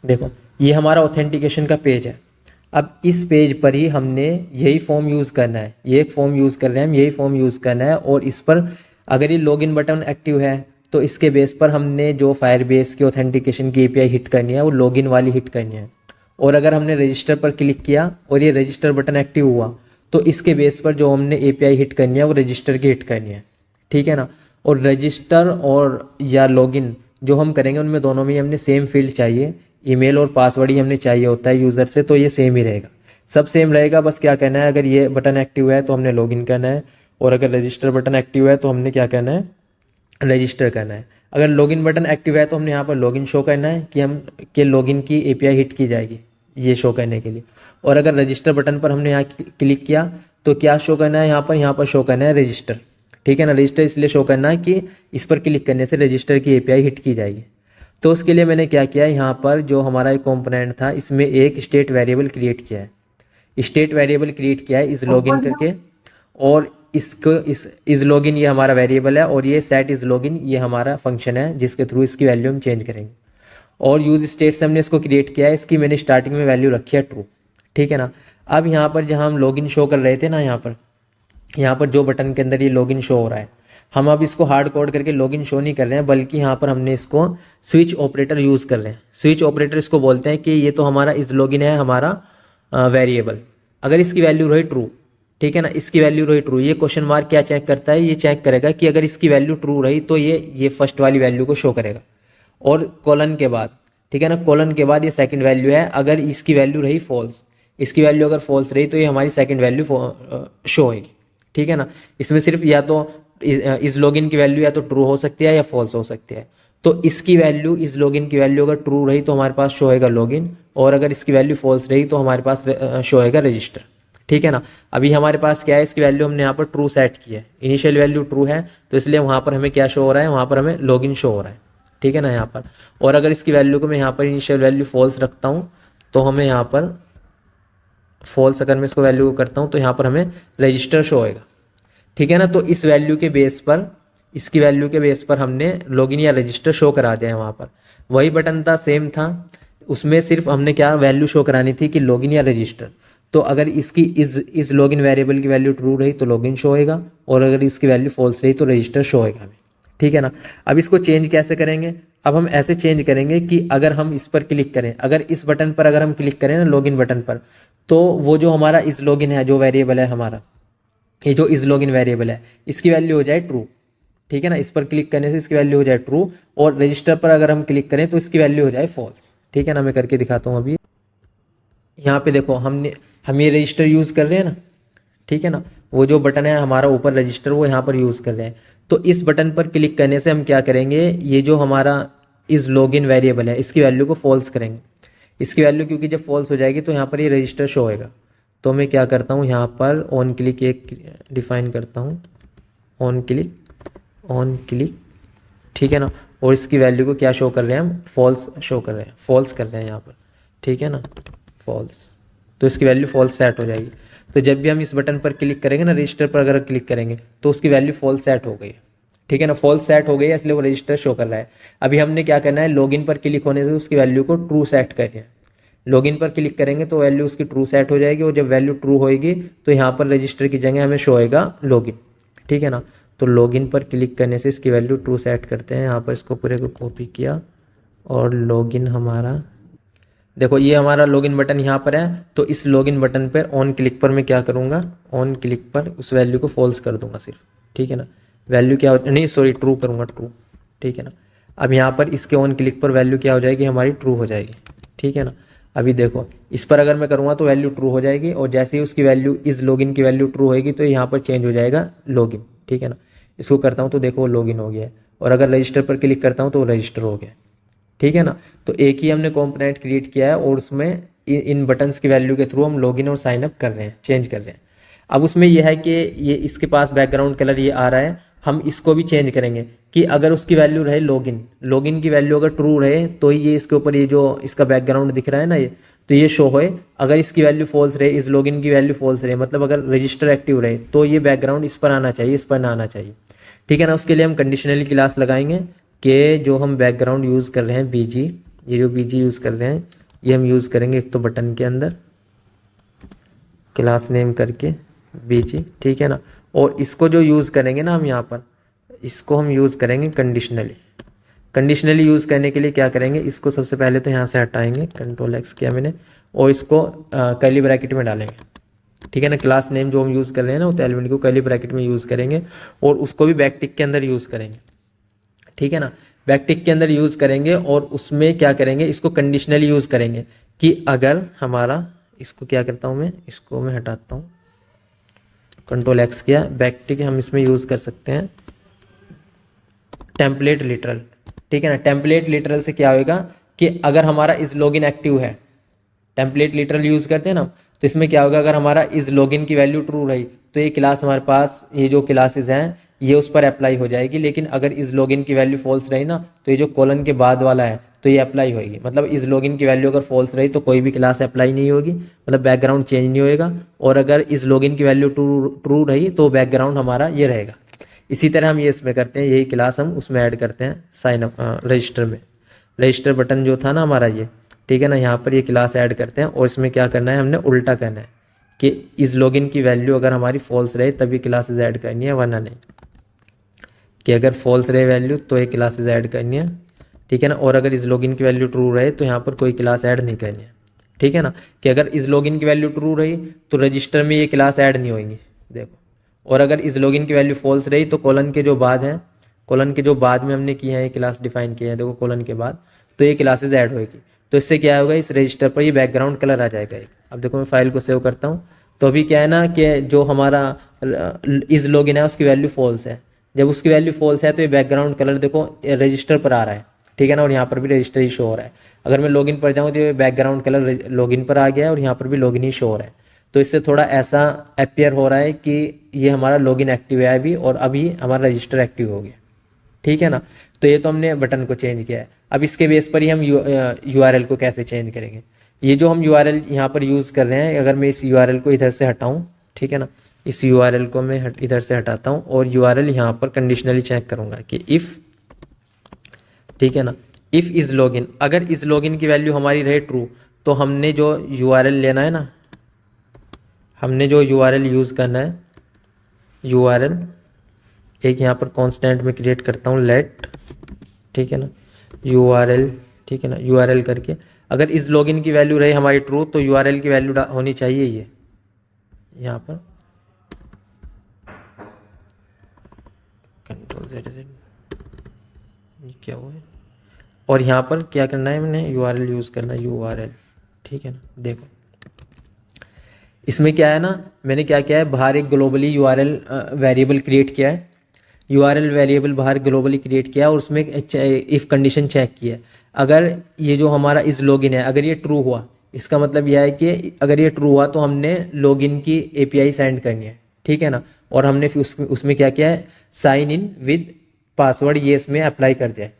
देखो ये हमारा ऑथेंटिकेशन का पेज है। अब इस पेज पर ही हमने यही फॉर्म यूज़ करना है, ये एक फॉर्म यूज़ कर रहे हैं हम, यही फॉर्म यूज़ करना है। और इस पर अगर ये लॉगिन बटन एक्टिव है तो इसके बेस पर हमने जो फायरबेस की ऑथेंटिकेशन की एपीआई हिट करनी है वो लॉगिन वाली हिट करनी है। और अगर हमने रजिस्टर पर क्लिक किया और ये रजिस्टर बटन एक्टिव हुआ तो इसके बेस पर जो हमने एपीआई हिट करनी है वो रजिस्टर की हिट करनी है, ठीक है ना। और रजिस्टर और या लॉगिन जो हम करेंगे उनमें दोनों में ही हमने सेम फील्ड चाहिए, ईमेल और पासवर्ड ही हमने चाहिए होता है यूज़र से, तो ये सेम ही रहेगा, सब सेम रहेगा। बस क्या करना है, अगर ये बटन एक्टिव है तो हमने लॉगिन करना है, और अगर रजिस्टर बटन एक्टिव है तो हमने क्या करना है, रजिस्टर करना है। अगर लॉगिन बटन एक्टिव है तो हमने यहाँ पर लॉगिन शो करना है कि हम के लॉगिन की एपीआई हिट की जाएगी ये शो करने के लिए। और अगर रजिस्टर बटन पर हमने यहाँ क्लिक किया तो क्या शो करना है, यहाँ पर शो करना है रजिस्टर, ठीक है ना। रजिस्टर इसलिए शो करना है कि इस पर क्लिक करने से रजिस्टर की एपीआई हिट की जाएगी। तो उसके लिए मैंने क्या किया, यहाँ पर जो हमारा एक कॉम्पोनेंट था इसमें एक स्टेट वेरिएबल क्रिएट किया है, स्टेट वेरिएबल क्रिएट किया है इस लॉगिन करके। और इसको इस लॉगिन ये हमारा वेरिएबल है, और ये सेट इज लॉगिन ये हमारा फंक्शन है जिसके थ्रू इसकी वैल्यू हम चेंज करेंगे। और यूज स्टेट से हमने इसको क्रिएट किया है, इसकी मैंने स्टार्टिंग में वैल्यू रखी है ट्रू, ठीक है ना। अब यहाँ पर जहाँ हम लॉगिन शो कर रहे थे ना, यहाँ पर जो बटन के अंदर ये लॉगिन शो हो रहा है, हम अब इसको हार्ड कोड करके लॉगिन शो नहीं कर रहे हैं, बल्कि यहाँ पर हमने इसको स्विच ऑपरेटर यूज़ कर रहे हैं। स्विच ऑपरेटर इसको बोलते हैं कि ये तो हमारा इस लॉगिन है हमारा वेरिएबल, अगर इसकी वैल्यू रही ट्रू, ठीक है ना, इसकी वैल्यू रही ट्रू, ये क्वेश्चन मार्क क्या चेक करता है, ये चेक करेगा कि अगर इसकी वैल्यू ट्रू रही तो ये फर्स्ट वाली वैल्यू को शो करेगा। और कॉलन के बाद, ठीक है ना, कॉलन के बाद ये सेकंड वैल्यू है, अगर इसकी वैल्यू रही फॉल्स, इसकी वैल्यू अगर फॉल्स रही तो ये हमारी सेकंड वैल्यू शो होगी, ठीक है ना। इसमें सिर्फ या तो इस लॉगिन की वैल्यू या तो ट्रू हो सकती है या फॉल्स हो सकती है। तो इसकी वैल्यू, इस लॉगिन की वैल्यू अगर ट्रू रही तो हमारे पास शो होएगा लॉगिन, और अगर इसकी वैल्यू फॉल्स रही तो हमारे पास शो होएगा रजिस्टर, ठीक है ना। अभी हमारे पास क्या है, इसकी वैल्यू हमने यहाँ पर ट्रू सेट की है, इनिशियल वैल्यू ट्रू है, तो इसलिए वहाँ पर हमें क्या शो हो रहा है, वहाँ पर हमें लॉगिन शो हो रहा है, ठीक है ना यहाँ पर। और अगर इसकी वैल्यू को मैं यहाँ पर इनिशियल वैल्यू फॉल्स रखता हूँ तो हमें यहाँ पर फॉल्स, अगर मैं इसको वैल्यू को करता हूँ तो यहाँ पर हमें रजिस्टर शो होएगा, ठीक है ना। तो इस वैल्यू के बेस पर, इसकी वैल्यू के बेस पर हमने लॉगिन या रजिस्टर शो करा दिया है। वहाँ पर वही बटन था, सेम था, उसमें सिर्फ हमने क्या वैल्यू शो करानी थी कि लॉगिन या रजिस्टर। तो अगर इसकी इस लॉगिन वेरिएबल की वैल्यू ट्रू रही तो लॉगिन शो होएगा, और अगर इसकी वैल्यू फॉल्स रही तो रजिस्टर शो होएगा हमें, ठीक है ना। अब इसको चेंज कैसे करेंगे, अब हम ऐसे चेंज करेंगे कि अगर हम इस पर क्लिक करें, अगर इस बटन पर अगर हम क्लिक करें ना लॉगिन बटन पर, तो वो जो हमारा इस लॉगिन है, जो वेरिएबल है हमारा, ये जो इस लॉगिन वेरिएबल है, इसकी वैल्यू हो जाए ट्रू, ठीक है ना। इस पर क्लिक करने से इसकी वैल्यू हो जाए ट्रू, और रजिस्टर पर अगर हम क्लिक करें तो इसकी वैल्यू हो जाए फॉल्स, ठीक है ना। मैं करके दिखाता हूँ अभी। यहाँ पे देखो हम ये रजिस्टर यूज़ कर रहे हैं ना, ठीक है ना, वो जो बटन है हमारा ऊपर रजिस्टर वो यहाँ पर यूज़ कर रहे हैं। तो इस बटन पर क्लिक करने से हम क्या करेंगे, ये जो हमारा इस लॉगिन वेरिएबल है इसकी वैल्यू को फॉल्स करेंगे। इसकी वैल्यू क्योंकि जब फॉल्स हो जाएगी तो यहाँ पर ये रजिस्टर शो होएगा। तो मैं क्या करता हूँ, यहाँ पर ऑन क्लिक एक डिफाइन करता हूँ, ऑन क्लिक, ठीक है ना। और इसकी वैल्यू को क्या शो कर रहे हैं हम, फॉल्स शो कर रहे हैं, फॉल्स कर रहे हैं यहाँ पर, ठीक है ना, फॉल्स। तो इसकी वैल्यू फॉल्स सेट हो जाएगी। तो जब भी हम इस बटन पर क्लिक करेंगे ना, रजिस्टर पर अगर क्लिक करेंगे तो उसकी वैल्यू फॉल्स सेट हो गई, ठीक है ना, फॉल्स सेट हो गई है, इसलिए वो रजिस्टर शो कर रहा है। अभी हमने क्या करना है, लॉगिन पर क्लिक होने से उसकी वैल्यू को ट्रू सेट करनी है। लॉगिन पर क्लिक करेंगे तो वैल्यू उसकी ट्रू सेट हो जाएगी, और जब वैल्यू ट्रू होएगी तो यहाँ पर रजिस्टर की जगह हमें शो होएगा लॉगिन, ठीक है ना। तो लॉगिन पर क्लिक करने से इसकी वैल्यू ट्रू सेट करते हैं। यहाँ पर इसको पूरे को कॉपी किया, और लॉगिन हमारा, देखो ये हमारा लॉगिन बटन यहाँ पर है। तो इस लॉगिन बटन पर ऑन क्लिक पर मैं क्या करूँगा, ऑन क्लिक पर उस वैल्यू को फॉल्स कर दूंगा सिर्फ, ठीक है ना। वैल्यू क्या नहीं, सॉरी, ट्रू करूँगा, ट्रू, ठीक है ना। अब यहाँ पर इसके ऑन क्लिक पर वैल्यू क्या हो जाएगी, हमारी ट्रू हो जाएगी, ठीक है ना। अभी देखो इस पर अगर मैं करूँगा तो वैल्यू ट्रू हो जाएगी, और जैसे ही उसकी वैल्यू, इस लॉगिन की वैल्यू ट्रू होगी तो यहाँ पर चेंज हो जाएगा लॉगिन, ठीक है ना। इसको करता हूँ तो देखो वो लॉगिन हो गया है, और अगर रजिस्टर पर क्लिक करता हूँ तो वो रजिस्टर हो गया, ठीक है ना। तो एक ही हमने कॉम्पोनेंट क्रिएट किया है, और उसमें इन बटन्स की वैल्यू के थ्रू हम लॉगिन और साइन अप कर रहे हैं, चेंज कर रहे हैं। अब उसमें यह है कि ये इसके पास बैकग्राउंड कलर ये आ रहा है, हम इसको भी चेंज करेंगे कि अगर उसकी वैल्यू रहे लॉगिन की वैल्यू अगर ट्रू रहे तो ही ये इसके ऊपर ये जो इसका बैकग्राउंड दिख रहा है ना, ये तो ये शो होए। अगर इसकी वैल्यू फॉल्स रहे, इस लॉगिन की वैल्यू फॉल्स रहे, मतलब अगर रजिस्टर एक्टिव रहे, तो ये बैकग्राउंड इस पर आना चाहिए, इस पर ना आना चाहिए, ठीक है ना। उसके लिए हम कंडीशनली क्लास लगाएंगे कि जो हम बैकग्राउंड यूज़ कर रहे हैं ये जो बीजी यूज़ कर रहे हैं ये हम यूज़ करेंगे एक तो बटन के अंदर क्लास नेम करके बीजी, ठीक है ना। और इसको जो यूज़ करेंगे ना हम यहाँ पर, इसको हम यूज़ करेंगे कंडीशनली। कंडीशनली यूज़ करने के लिए क्या करेंगे, इसको सबसे पहले तो यहाँ से हटाएंगे, कंट्रोल एक्स किया मैंने, और इसको कर्ली ब्रैकेट में डालेंगे, ठीक है ना। क्लास नेम जो हम यूज़ कर रहे हैं ना, वो एलिमेंट को कर्ली ब्रैकेट में यूज़ करेंगे और उसको भी बैकटिक के अंदर यूज़ करेंगे, ठीक है ना। बैकटिक के अंदर यूज़ करेंगे और उसमें क्या करेंगे, इसको कंडीशनली यूज़ करेंगे कि अगर हमारा, इसको क्या करता हूँ मैं, इसको मैं हटाता हूँ, कंट्रोल एक्स किया, बैकटिक हम इसमें यूज़ कर सकते हैं टेम्पलेट लिटरल, ठीक है ना। टेम्पलेट लिटरल से क्या होगा कि अगर हमारा इस लॉगिन एक्टिव है, टेम्पलेट लिटरल यूज़ करते हैं ना, तो इसमें क्या होगा, अगर हमारा इस लॉगिन की वैल्यू ट्रू रही तो ये क्लास हमारे पास, ये जो क्लासेस हैं ये उस पर अप्लाई हो जाएगी। लेकिन अगर इस लॉगिन की वैल्यू फॉल्स रही ना, तो ये जो कॉलन के बाद वाला है तो ये अप्लाई होगी। मतलब इस लॉगिन की वैल्यू अगर फॉल्स रही तो कोई भी क्लास अप्लाई नहीं होगी, मतलब बैकग्राउंड चेंज नहीं होएगा। और अगर इस लॉगिन की वैल्यू ट्रू रही तो बैकग्राउंड हमारा ये रहेगा। इसी तरह हम ये इसमें करते हैं, यही क्लास हम उसमें ऐड करते हैं साइन अप रजिस्टर में। रजिस्टर बटन जो था ना हमारा ये, ठीक है ना, यहाँ पर ये क्लास ऐड करते हैं और इसमें क्या करना है, हमने उल्टा करना है कि इस लॉगिन की वैल्यू अगर हमारी फॉल्स रहे तभी क्लासेस ऐड करनी है, वरना नहीं। कि अगर फॉल्स रहे वैल्यू तो ये क्लासेस ऐड करनी है, ठीक है ना। और अगर इस लॉगिन की वैल्यू ट्रू रहे तो यहाँ पर कोई क्लास ऐड नहीं करनी है, ठीक है ना। कि अगर इस लॉगिन की वैल्यू ट्रू रही तो रजिस्टर में ये क्लास ऐड नहीं होगी, देखो। और अगर इस लॉगिन की वैल्यू फॉल्स रही तो कॉलन के जो बाद है, कॉलन के जो बाद में हमने किए हैं ये क्लास डिफाइन किए हैं, देखो कॉलन के बाद, तो ये क्लासेस ऐड होगी। तो इससे क्या होगा, इस रजिस्टर पर ये बैकग्राउंड कलर आ जाएगा एक। अब देखो मैं फाइल को सेव करता हूँ, तो अभी क्या है ना कि जो हमारा इस लॉगिन है उसकी वैल्यू फॉल्स है। जब उसकी वैल्यू फॉल्स है तो ये बैकग्राउंड कलर देखो रजिस्टर पर आ रहा है, ठीक है ना। और यहाँ पर भी रजिस्टर ही शो हो रहा है। अगर मैं लॉगिन पर जाऊँ तो ये बैकग्राउंड कलर लॉगिन पर आ गया है और यहाँ पर भी लॉगिन ही शो हो रहा है। तो इससे थोड़ा ऐसा अपियर हो रहा है कि ये हमारा लॉगिन एक्टिव है अभी, और अभी हमारा रजिस्टर एक्टिव हो गया, ठीक है ना। तो ये तो हमने बटन को चेंज किया है। अब इसके बेस पर ही हम यूआरएल को कैसे चेंज करेंगे। ये जो हम यूआरएल यहाँ पर यूज़ कर रहे हैं, अगर मैं इस यूआरएल को इधर से हटाऊँ, ठीक है ना, इस यूआरएल को मैं इधर से हटाता हूँ और यूआरएल यहाँ पर कंडीशनली चेक करूँगा कि इफ़, ठीक है ना, इफ़ इज लॉगिन, अगर इस लॉगिन की वैल्यू हमारी रहे ट्रू तो हमने जो यूआरएल लेना है ना, हमने जो यूआरएल यूज़ करना है, यूआरएल एक यहाँ पर कांस्टेंट में क्रिएट करता हूँ लेट, ठीक है ना, यूआरएल, ठीक है ना, यूआरएल करके अगर इस लॉगिन की वैल्यू रही हमारी ट्रू तो यूआरएल की वैल्यू होनी चाहिए ये यहाँ पर कंट्रोल Z क्या हुआ है। और यहाँ पर क्या करना है, मैंने यूआरएल यूज़ करना है, यूआरएल, ठीक है ना। देखो इसमें क्या है ना, मैंने क्या किया है, बाहर एक ग्लोबली यूआरएल वेरिएबल क्रिएट किया है, यूआरएल वेरिएबल बाहर ग्लोबली क्रिएट किया और उसमें इफ़ कंडीशन चेक किया है। अगर ये जो हमारा इस लॉगिन है अगर ये ट्रू हुआ, इसका मतलब यह है कि अगर ये ट्रू हुआ तो हमने लॉगिन की एपीआई सेंड करनी है, ठीक है ना। और हमने फिर उसमें क्या किया है, साइन इन विद पासवर्ड ये इसमें अप्लाई कर दिया है।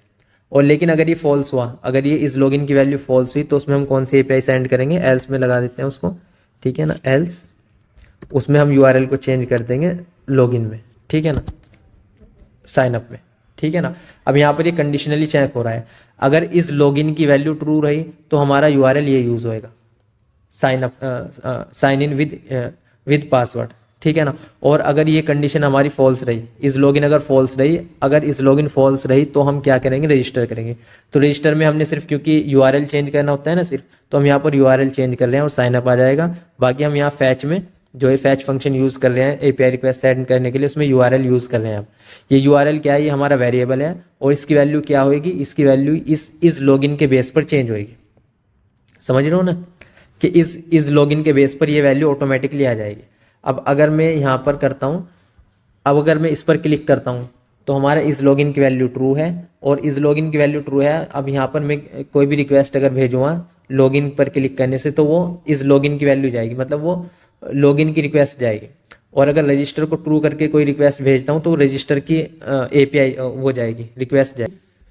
और लेकिन अगर ये फॉल्स हुआ, अगर ये इस लॉगिन की वैल्यू फॉल्स हुई तो उसमें हम कौन सी एपीआई सेंड करेंगे, एल्स में लगा देते हैं उसको, ठीक है ना, एल्स उसमें हम यूआरएल को चेंज कर देंगे लॉगिन में, ठीक है ना, साइन अप में, ठीक है ना। अब यहाँ पर ये कंडीशनली चेक हो रहा है, अगर इस लॉगिन की वैल्यू ट्रू रही तो हमारा यूआरएल ये यूज़ होएगा, साइन इन विद पासवर्ड, ठीक है ना। और अगर ये कंडीशन हमारी फॉल्स रही, इस लॉगिन अगर फॉल्स रही, अगर इस लॉगिन फॉल्स रही तो हम क्या करेंगे, रजिस्टर करेंगे। तो रजिस्टर में हमने सिर्फ क्योंकि यूआरएल चेंज करना होता है ना सिर्फ, तो हम यहाँ पर यूआरएल चेंज कर रहे हैं और साइन अप आ जाएगा। बाकी हम यहाँ फैच में जो ये फैच फंक्शन यूज़ कर रहे हैं एपीआई रिक्वेस्ट सेंड करने के लिए, उसमें यूआरएल यूज़ कर रहे हैं। अब ये यूआरएल क्या है, ये हमारा वेरिएबल है और इसकी वैल्यू क्या होगी, इसकी वैल्यू इस लॉगिन के बेस पर चेंज होगी। समझ रहे हो ना कि इस लॉगिन के बेस पर ये वैल्यू ऑटोमेटिकली आ जाएगी। अब अगर मैं यहाँ पर करता हूँ, अब अगर मैं इस पर क्लिक करता हूँ तो हमारा इस लॉगिन की वैल्यू ट्रू है और इस लॉगिन की वैल्यू ट्रू है। अब यहाँ पर मैं कोई भी रिक्वेस्ट अगर भेजूँगा लॉगिन पर क्लिक करने से तो वो इस लॉगिन की वैल्यू जाएगी, मतलब वो लॉगिन की रिक्वेस्ट जाएगी। और अगर रजिस्टर को ट्रू करके कोई रिक्वेस्ट भेजता हूँ तो रजिस्टर की एपीआई वो जाएगी, रिक्वेस्ट जाएगी।